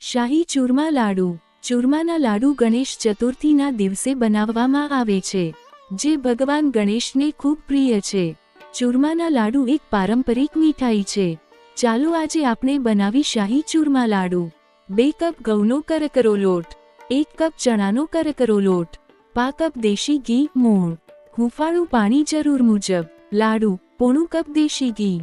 શાહી ચૂરમા લાડુ. ચૂરમાના લાડુ ગણેશ ચતુર્થીના દિવસે બનાવવામાં આવે છે, જે ભગવાન ગણેશને ખૂબ પ્રિય છે. ચૂરમાના લાડુ એક પારંપરિક મીઠાઈ છે. ચાલો આજે આપણે બનાવી શાહી ચૂરમા લાડુ. 2 કપ ઘઉંનો કરકરો લોટ, 1 કપ ચણાનો કરકરો લોટ, 5 કપ દેશી ઘી મૂળ, હુંફાળું પાણી જરૂર મુજબ. લાડુ: પોણું કપ દેશી ઘી,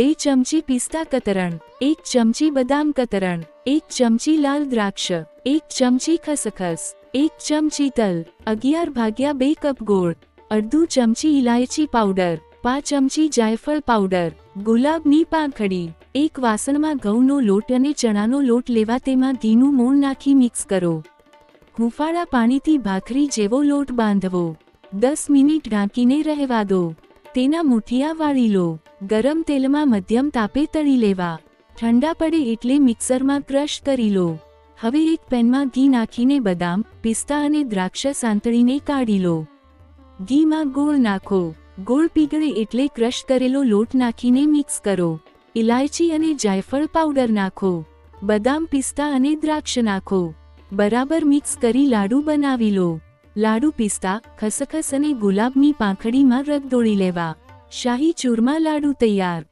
2 ચમચી પિસ્તા કતરણ, 1 ચમચી બદામ કતરણ, 1 ચમચી લાલ દ્રાક્ષ, 1 ચમચી ખસખસ, 1 ચમચી તલ, 11/2 કપ ગોળ, અડધું ચમચી ઇલાયચી પાવડર, 5 ચમચી જાયફળ પાવડર, ગુલાબની પાંખડી. એક વાસણમાં ઘઉંનો લોટ અને ચણાનો લોટ લેવા તેમાં ઘીનું મોણ નાખી મિક્સ કરો. હુંફાળા પાણીથી ભાખરી જેવો લોટ બાંધવો. 10 મિનિટ ઢાંકીને રહેવા દો. તેના મુઠિયા વાળી લો. ગરમ તેલમાં મધ્યમ તાપે તળી લેવા. ઠંડા પડે એટલે મિક્સરમાં ક્રશ કરી લો. હવે એક પેનમાં ઘી નાખીને બદામ, પિસ્તા અને દ્રાક્ષ સાંતળીને કાઢી લો. ઘીમાં ગોળ નાખો. ગોળ પીગળે એટલે ક્રશ કરેલો લોટ નાખીને મિક્સ કરો. ઇલાયચી અને જાયફળ પાવડર નાખો. બદામ, પિસ્તા અને દ્રાક્ષ નાખો. બરાબર મિક્સ કરી લાડુ બનાવી લો. લાડુ પિસ્તા, ખસખસ અને ગુલાબની પાંખડીમાં રગદોળી લેવા. શાહી ચૂરમા લાડુ તૈયાર.